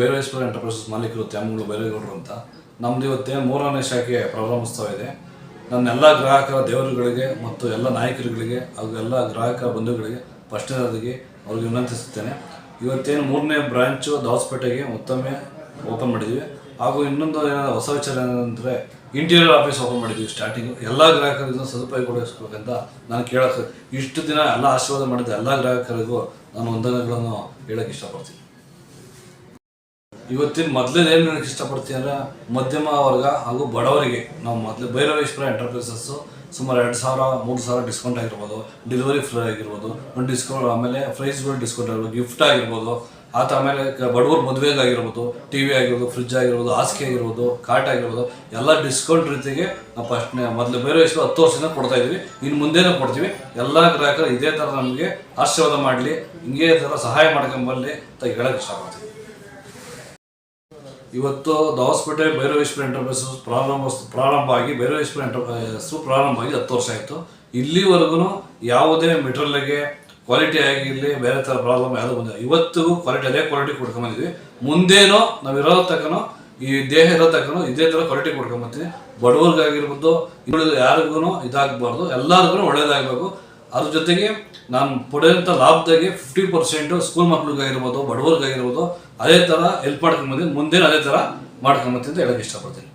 Bhairaveshwara enterprises ಮಾಲೀಕರು ತ್ಯಾಮಗಳು ಬೈರೇಗೌಡರು ಅಂತ. ನಮ್ದು ಇವತ್ತೇ 3ನೇ ಶಾಖೆ ಪ್ರಾರಂಭೋತ್ಸವ ಇದೆ. ನನ್ನ ಎಲ್ಲ ಗ್ರಾಹಕರ ದೇವರುಗಳಿಗೆ ಮತ್ತು ಎಲ್ಲ ನಾಯಕರುಗಳಿಗೆ ಹಾಗೂ ಎಲ್ಲ ಗ್ರಾಹಕ ಬಂಧುಗಳಿಗೆ ಫಸ್ಟ್ನೇದಾಗಿ ಅವ್ರಿಗೆ ವಿನಂತಿಸುತ್ತೇನೆ. ಇವತ್ತೇನು 3ನೇ ಬ್ರಾಂಚು ದಾವಸ್ಪೇಟೆಗೆ ಮತ್ತೊಮ್ಮೆ ಓಪನ್ ಮಾಡಿದ್ದೀವಿ. ಹಾಗೂ ಇನ್ನೊಂದು ಹೊಸ ವಿಚಾರ ಏನಂದರೆ ಇಂಟೀರಿಯರ್ ಆಫೀಸ್ ಓಪನ್ ಮಾಡಿದ್ದೀವಿ. ಸ್ಟಾರ್ಟಿಂಗು ಎಲ್ಲ ಗ್ರಾಹಕರಿಗೂ ಸದುಪಯೋಗಗೊಳಿಸ್ಬೇಕಂತ ನಾನು ಕೇಳೋಕ್ಕೆ ಇಷ್ಟು ದಿನ ಎಲ್ಲ ಆಶೀರ್ವಾದ ಮಾಡಿದ ಎಲ್ಲ ಗ್ರಾಹಕರಿಗೂ ನಾನು ವಂದನೆಗಳನ್ನು ಹೇಳೋಕ್ಕೆ ಇಷ್ಟಪಡ್ತೀನಿ. ಇವತ್ತಿನ ಮೊದಲೇ ಏನು ಹೇಳೋಕ್ಕೆ ಇಷ್ಟಪಡ್ತೀನಿ ಅಂದರೆ ಮಧ್ಯಮ ವರ್ಗ ಹಾಗೂ ಬಡವರಿಗೆ ನಾವು ಮೊದಲು ಭೈರವೇಶ್ವರ ಎಂಟರ್ಪ್ರೈಸಸ್ಸು ಸುಮಾರು 2,000-3,000 ಡಿಸ್ಕೌಂಟ್ ಆಗಿರ್ಬೋದು, ಡೆಲಿವರಿ ಫ್ರೀ ಆಗಿರ್ಬೋದು, ಒಂದು ಡಿಸ್ಕೌಂಟ್, ಆಮೇಲೆ ಪ್ರೈಸ್ಗಳು ಡಿಸ್ಕೌಂಟ್ ಆಗಿರ್ಬೋದು, ಗಿಫ್ಟ್ ಆಗಿರ್ಬೋದು, ಆಮೇಲೆ ಬಡವ್ರ ಮದುವೆಗೆ ಆಗಿರ್ಬೋದು, ಟಿ ವಿ ಆಗಿರ್ಬೋದು, ಫ್ರಿಜ್ ಆಗಿರ್ಬೋದು, ಹಾಸಿಗೆ ಆಗಿರ್ಬೋದು, ಕಾಟ್ ಆಗಿರ್ಬೋದು, ಎಲ್ಲ ಡಿಸ್ಕೌಂಟ್ ರೀತಿಗೆ ನಾವು ಮೊದಲು ಭೈರವೇಶ್ವರ 10 ವರ್ಷದಿಂದ ಕೊಡ್ತಾ ಇದ್ದೀವಿ. ಇನ್ನು ಮುಂದೆನೂ ಕೊಡ್ತೀವಿ. ಎಲ್ಲ ಗ್ರಾಹಕರು ಇದೇ ಥರ ನಮಗೆ ಆಶೀರ್ವಾದ ಮಾಡಲಿ, ಹಿಂಗೆ ಥರ ಸಹಾಯ ಮಾಡ್ಕೊಂಬರಲಿ ಅಂತ ಹೇಳೋಕ್ಕೆ ಇಷ್ಟಪಡ್ತೀವಿ. ಇವತ್ತು ದಾವಸ್ಪೇಟೆ ಭೈರವೇಶ್ವರ ಎಂಟರ್ಪ್ರೈಸಸ್ ಪ್ರಾರಂಭ ಆಗಿ 10 ವರ್ಷ ಆಯಿತು. ಇಲ್ಲಿವರೆಗೂ ಯಾವುದೇ ಮೆಟೀರಿಯಲ್ಗೆ ಕ್ವಾಲಿಟಿ ಆಗಿರಲಿ, ಬೇರೆ ಥರ ಪ್ರಾಬ್ಲಮ್ ಯಾವುದೂ ಬಂದಿಲ್ಲ. ಇವತ್ತಿಗೂ ಅದೇ ಕ್ವಾಲಿಟಿ ಕೊಡ್ಕೊಂಬಂದಿದ್ವಿ. ಮುಂದೇನೋ ನಾವು ಇರೋ ತಕ್ಕನೋ ಈ ದೇಹ ಇರೋ ತಕ್ಕನೋ ಇದೇ ಥರ ಕ್ವಾಲಿಟಿ ಕೊಡ್ಕೊಂಬರ್ತೀವಿ. ಬಡವ್ರಿಗಾಗಿರ್ಬೋದು, ಯಾರಿಗೂ ಇದಾಗಬಾರ್ದು, ಎಲ್ಲರಿಗೂ ಒಳ್ಳೇದಾಗಬೇಕು. ಅದ್ರ ಜೊತೆಗೆ ನಾನು ಪಡೆಯೋಂಥ ಲಾಭದಾಗೆ 50% ಸ್ಕೂಲ್ ಮಕ್ಳಿಗಾಗಿರ್ಬೋದು, ಬಡವ್ರಿಗಾಗಿರ್ಬೋದು ಅದೇ ಥರ ಹೆಲ್ಪ್ ಮಾಡ್ಕೊಂಬಂದಿದ್ದು. ಮುಂದೇನು ಅದೇ ಥರ ಮಾಡ್ಕೊಂಬತ್ತೀನಿ ಅಂತ ಹೇಳೋಕ್ಕೆ ಇಷ್ಟಪಡ್ತೀನಿ.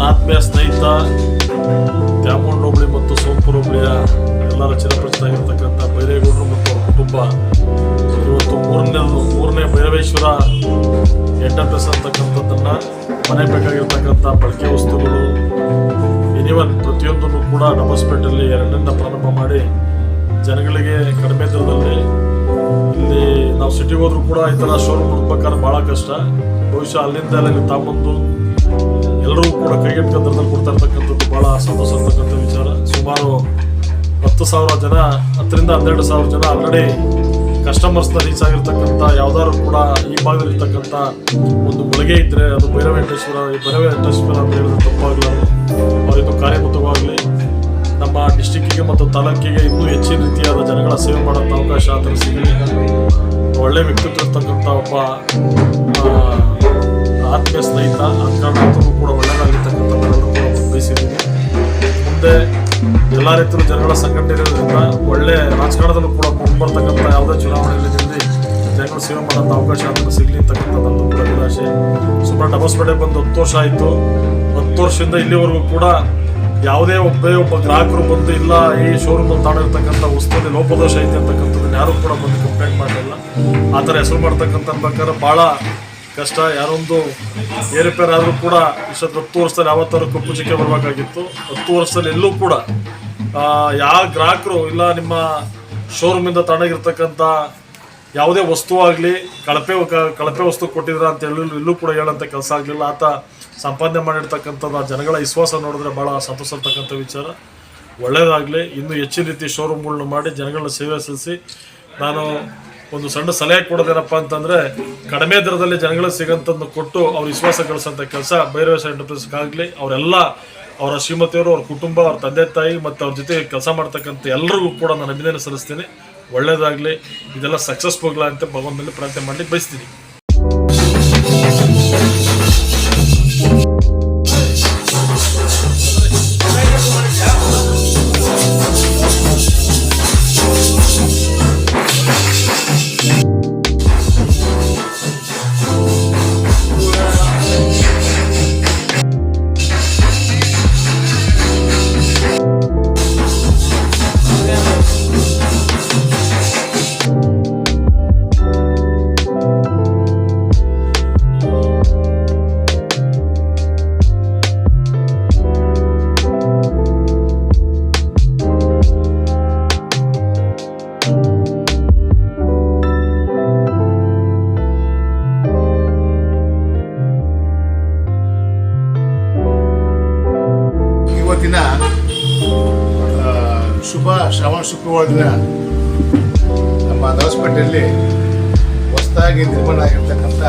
ಆತ್ಮೀಯ ಸ್ನೇಹಿತ ತ್ಯಾಮಗೊಂಡ ಹೋಬಳಿ ಮತ್ತು ಸೋಂಪುರ ಹೋಬಳಿಯ ಎಲ್ಲರ ಚಿರಪರಿಚಿತರಾಗಿರ್ತಕ್ಕಂಥ ಬೈರೇಗೌಡರು ಮತ್ತು ಅವರ ಕುಟುಂಬ ಇವತ್ತು 3ನೇ ಭೈರವೇಶ್ವರ ಎಂಟರ್ಪ್ರೈಸ್ ಅಂತಕ್ಕಂಥದ್ದನ್ನು ಮನೆಗೆ ಬೇಕಾಗಿರ್ತಕ್ಕಂಥ ಬಳಕೆ ವಸ್ತುಗಳು ಎನಿವನ್ ಪ್ರತಿಯೊಂದನ್ನು ಕೂಡ ಡಬಸ್ಪೇಟಲ್ಲಿ 2ರಿಂದ ಪ್ರಾರಂಭ ಮಾಡಿ ಜನಗಳಿಗೆ ಕಡಿಮೆ ದರದಲ್ಲಿ, ಇಲ್ಲಿ ನಾವು ಸಿಟಿಗೆ ಹೋದ್ರೂ ಕೂಡ ಈ ಥರ ಶೋರೂಮ್ ಹುಡುಕ್ಬೇಕಾದ್ರೆ ಭಾಳ ಕಷ್ಟ. ಬಹುಶಃ ಅಲ್ಲಿಂದ ಅಲ್ಲಿ ತಾಂಬಂದು ಎಲ್ಲರೂ ಕೂಡ ಕೈಗೆಟಕ ದರದಲ್ಲಿ ಕೊಡ್ತಾ ಇರ್ತಕ್ಕಂಥದ್ದು ಭಾಳ ಸಂತೋಷ ಇರ್ತಕ್ಕಂಥ ವಿಚಾರ. ಸುಮಾರು 10,000 ಜನ, 10ರಿಂದ 12,000 ಜನ ಆಲ್ರೆಡಿ ಕಸ್ಟಮರ್ಸ್ನ ರೀಚ್ ಆಗಿರ್ತಕ್ಕಂಥ ಯಾವ್ದಾದ್ರು ಕೂಡ ಈ ಭಾಗದಲ್ಲಿ ಇರ್ತಕ್ಕಂಥ ಒಂದು ಮಳಿಗೆ ಇದ್ದರೆ ಅದು ಭೈರವೇಶ್ವರ ಅಂತ ಹೇಳಿದ್ರೆ ತಪ್ಪಾಗಲಾರದು. ಅವರಿಗೂ ಕಾರ್ಯಮುಖವಾಗಲಿ, ನಮ್ಮ ಡಿಸ್ಟಿಕ್ಕಿಗೆ ಮತ್ತು ತಾಲೂಕಿಗೆ ಇನ್ನೂ ಹೆಚ್ಚಿನ ರೀತಿಯಾದ ಜನಗಳ ಸೇವೆ ಮಾಡೋಂಥ ಅವಕಾಶ ಆ ಥರ ಸಿಗಲಿ. ಒಳ್ಳೆ ವ್ಯಕ್ತಿತ್ವ ಇರ್ತಕ್ಕಂಥ ಒಬ್ಬ ಆತ್ಮೀಯ ಸ್ನೇಹಿತ, ಆ ಕಾರಣಕ್ಕೂ ಕೂಡ ಒಳ್ಳೆಯದಾಗಿರ್ತಕ್ಕಂಥ ಕೂಡ ಬಯಸಿದ್ದೀವಿ. ಮುಂದೆ ಎಲ್ಲ ರೀತಿಯಲ್ಲೂ ಜನಗಳ ಸಂಘಟನೆ ಇರೋದ್ರಿಂದ ಒಳ್ಳೆ ರಾಜಕಾರಣದಲ್ಲೂ ಕೂಡ ಮುಂಬರ್ತಕ್ಕಂಥ ಯಾವುದೇ ಚುನಾವಣೆಯಲ್ಲಿ ಗೆದ್ದು ಜನಗಳು ಸೇವೆ ಮಾಡೋಂಥ ಅವಕಾಶ ಅದನ್ನು ಸಿಗಲಿ ಅಂತಕ್ಕಂಥದ್ದು ಕೂಡ ನಿರಾಶೆ. ಸುಮಾರು ಡಬಸ್ಪೇಟೆ ಬಂದು 10 ವರ್ಷ ಆಯಿತು. 10 ವರ್ಷದಿಂದ ಇಲ್ಲಿವರೆಗೂ ಕೂಡ ಯಾವುದೇ ಒಬ್ಬ ಗ್ರಾಹಕರು ಬಂದು ಇಲ್ಲ ಈ ಶೋರೂಮಲ್ಲಿ ತಾಣಿರ್ತಕ್ಕಂಥ ವಸ್ತುವಿನಲ್ಲಿ ಲೋಪದೋಷ ಐತೆ ಅಂತಕ್ಕಂಥದ್ದನ್ನು ಯಾರೂ ಕೂಡ ಬಂದು ಕಂಪ್ಲೇಂಟ್ ಮಾಡಲಿಲ್ಲ. ಆ ಥರ ಹೆಸರು ಮಾಡ್ತಕ್ಕಂಥ ಬೇಕಾದ್ರೆ ಭಾಳ ಕಷ್ಟ. ಯಾರೊಂದು ಏರುಪೇರ್ ಆದರೂ ಕೂಡ ಇಷ್ಟೊತ್ತು 10 ವರ್ಷದಲ್ಲಿ ಯಾವತ್ತಾರು ಕಪ್ಪು ಚಿಕ್ಕೆ ಬರಬೇಕಾಗಿತ್ತು. 10 ವರ್ಷದಲ್ಲಿ ಎಲ್ಲೂ ಕೂಡ ಯಾವ ಗ್ರಾಹಕರು ಇಲ್ಲ ನಿಮ್ಮ ಶೋರೂಮಿಂದ ತಗೊಂಡೋಗಿರ್ತಕ್ಕಂಥ ಯಾವುದೇ ವಸ್ತು ಆಗಲಿ ಕಳಪೆ ವಸ್ತು ಕೊಟ್ಟಿದ್ರ ಅಂತ ಎಲ್ಲೂ ಕೂಡ ಹೇಳೋಂಥ ಕೆಲಸ ಆಗಲಿಲ್ಲ. ಆತ ಸಂಪಾದನೆ ಮಾಡಿರ್ತಕ್ಕಂಥದ್ದು ಜನಗಳ ವಿಶ್ವಾಸ ನೋಡಿದ್ರೆ ಭಾಳ ಸಂತೋಷ ಇರ್ತಕ್ಕಂಥ ವಿಚಾರ. ಒಳ್ಳೆಯದಾಗಲಿ. ಇನ್ನೂ ಹೆಚ್ಚಿನ ರೀತಿ ಶೋರೂಮ್ಗಳನ್ನ ಮಾಡಿ ಜನಗಳನ್ನ ಸೇವೆ ಸಲ್ಲಿಸಿ. ನಾನು ಒಂದು ಸಣ್ಣ ಸಲಹೆ ಕೊಡೋದೇನಪ್ಪ ಅಂತಂದರೆ, ಕಡಿಮೆ ದರದಲ್ಲಿ ಜನಗಳಿಗೆ ಸಿಗೋಂಥದ್ದು ಕೊಟ್ಟು ಅವ್ರ ವಿಶ್ವಾಸ ಗಳಿಸೋಂಥ ಕೆಲಸ ಭೈರವೇಶ್ವರ ಎಂಟರ್ಪ್ರೈಸ್ಗಾಗಲಿ, ಅವರೆಲ್ಲ ಅವರ ಶ್ರೀಮತಿಯವರು, ಅವ್ರ ಕುಟುಂಬ, ಅವ್ರ ತಂದೆ ತಾಯಿ ಮತ್ತು ಅವ್ರ ಜೊತೆ ಕೆಲಸ ಮಾಡ್ತಕ್ಕಂಥ ಎಲ್ಲರಿಗೂ ಕೂಡ ನಾನು ಅಭಿನಂದನೆ ಸಲ್ಲಿಸ್ತೀನಿ. ಒಳ್ಳೆಯದಾಗಲಿ, ಇದೆಲ್ಲ ಸಕ್ಸಸ್ಫುಲ್ ಅಂತ ಭಗವಂತನಲ್ಲಿ ಪ್ರಾರ್ಥನೆ ಮಾಡಲಿಕ್ಕೆ ಬಯಸ್ತೀನಿ. ಇವತ್ತಿನ ಶುಭ ಶ್ರವಣ ಶುಕ್ರವಾರ ದಿನ ನಮ್ಮ ದವಸಪೇಟೆಯಲ್ಲಿ ಹೊಸದಾಗಿ ನಿರ್ಮಾಣ ಆಗಿರ್ತಕ್ಕಂಥ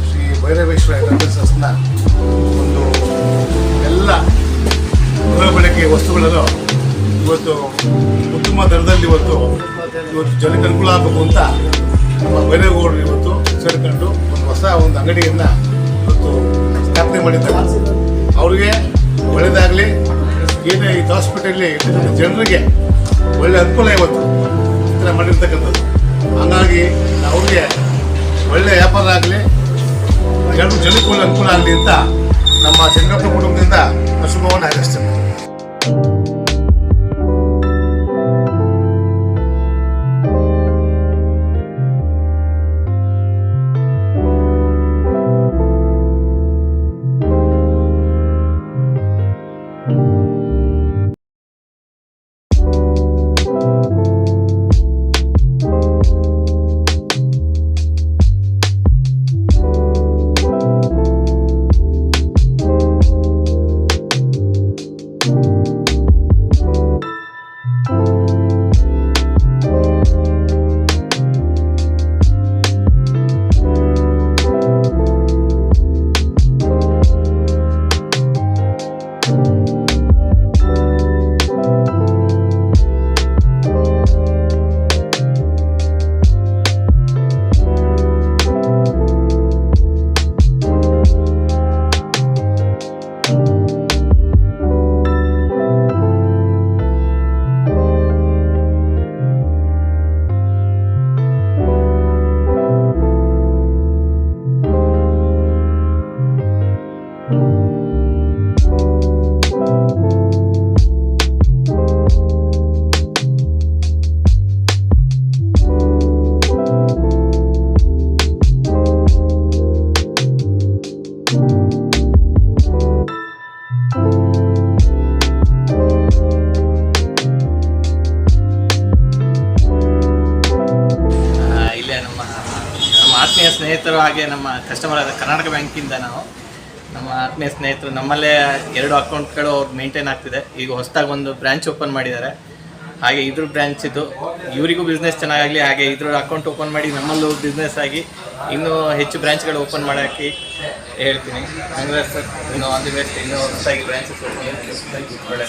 ಶ್ರೀ ಭೈರವೇಶ್ವರ ಎಂಟರ್ಪ್ರೈಸಸ್ನ ಒಂದು ಎಲ್ಲ ಗೃಹ ಬಳಕೆ ವಸ್ತುಗಳನ್ನು ಇವತ್ತು ಉತ್ತಮ ದರದಲ್ಲಿ ಇವತ್ತು ಜನಕ್ಕೆ ಅನುಕೂಲ ಆಗಬೇಕು ಅಂತ ನಮ್ಮ ಭೈರೇಗೌಡರು ಇವತ್ತು ಸೇರಿಕೊಂಡು ಹೊಸ ಅಂಗಡಿಯನ್ನು ಇವತ್ತು ಸ್ಥಾಪನೆ ಮಾಡಿದ್ದಾರೆ. ಅವ್ರಿಗೆ ಒಳ್ಳೆಯದಾಗಲಿ. ಏನೇ ಈ ಹಾಸ್ಪಿಟಲ್ಲಿ ಜನರಿಗೆ ಒಳ್ಳೆಯ ಅನುಕೂಲ ಇವತ್ತು ಈ ಥರ ಮಾಡಿರ್ತಕ್ಕಂಥದ್ದು. ಹಾಗಾಗಿ ಅವ್ರಿಗೆ ಒಳ್ಳೆಯ ವ್ಯಾಪಾರ ಆಗಲಿ, ಎರಡು ಜನಕ್ಕೆ ಒಳ್ಳೆ ಅನುಕೂಲ ಆಗಲಿ ಅಂತ ನಮ್ಮ ಚಂದ್ರಪ್ಪ ಕುಟುಂಬದಿಂದ ಶುಭವನ್ನು ಹಾರೈಸ್ತೇನೆ. ಆತ್ಮೀಯ ಸ್ನೇಹಿತರು ಹಾಗೆ ನಮ್ಮ ಕಸ್ಟಮರ್ ಆದ ಕರ್ನಾಟಕ ಬ್ಯಾಂಕಿಂದ ನಮ್ಮ ಆತ್ಮೀಯ ಸ್ನೇಹಿತರು ನಮ್ಮಲ್ಲೇ 2 ಅಕೌಂಟ್ಗಳು ಅವ್ರು ಮೇಂಟೈನ್ ಆಗ್ತಿದೆ. ಈಗ ಹೊಸದಾಗಿ ಒಂದು ಬ್ರಾಂಚ್ ಓಪನ್ ಮಾಡಿದ್ದಾರೆ. ಹಾಗೆ ಇದ್ರ ಬ್ರಾಂಚ್ ಇದು ಇವರಿಗೂ ಬಿಸ್ನೆಸ್ ಚೆನ್ನಾಗಾಗಲಿ, ಹಾಗೆ ಇದ್ರ ಅಕೌಂಟ್ ಓಪನ್ ಮಾಡಿ ನಮ್ಮಲ್ಲೂ ಬಿಸ್ನೆಸ್ ಆಗಿ ಇನ್ನೂ ಹೆಚ್ಚು ಬ್ರಾಂಚ್ಗಳು ಓಪನ್ ಮಾಡೋಕ್ಕೆ ಹೇಳ್ತೀನಿ. ಕಾಂಗ್ರೆಸ್ ಸರ್, ಇನ್ನೂ ಆಲ್ ದಿ ಬೆಸ್ಟ್. ಇನ್ನೂ ಹೊಸದಾಗಿ ಬ್ರಾಂಚಸ್ ಓಪನ್ ದರದಲ್ಲಿ ಕೊಡ್ತಾರೆ.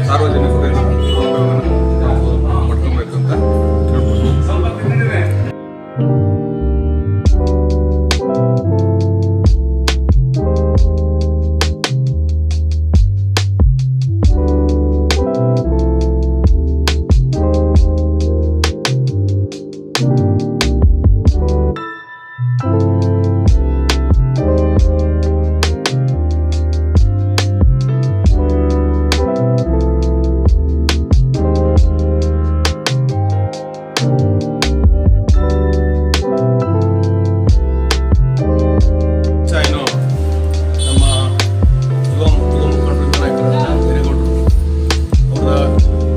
ಸಾರ್ವಜನಿಕರು ಪಡ್ಕೊಬೇಕು ಅಂತ ಕೇಳ್ಬೋದು.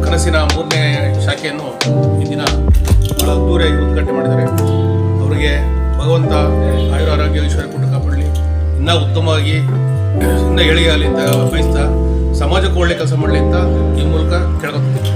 ಕನಸಿನ 3ನೇ ಶಾಖೆಯನ್ನು ಈ ದಿನ ಬಹಳ ಅದ್ದೂರಿಯಾಗಿ ಉದ್ಘಾಟನೆ ಮಾಡಿದ್ದಾರೆ. ಅವರಿಗೆ ಭಗವಂತ ಆಯುರಾರೋಗ್ಯ ಐಶ್ವರ್ಯ ಕೊಟ್ಟು ಕಾಪಾಡಲಿ, ಇನ್ನೂ ಉತ್ತಮವಾಗಿ ಇನ್ನೂ ಏಳಿಗೆ ಆಗಲಿ ಅಂತ ಬಯಸ್ತಾ ಸಮಾಜಕ್ಕೆ ಒಳ್ಳೆ ಕೆಲಸ ಮಾಡಲಿ ಅಂತ ಈ ಮೂಲಕ ಕೇಳ್ಕೊತೀನಿ.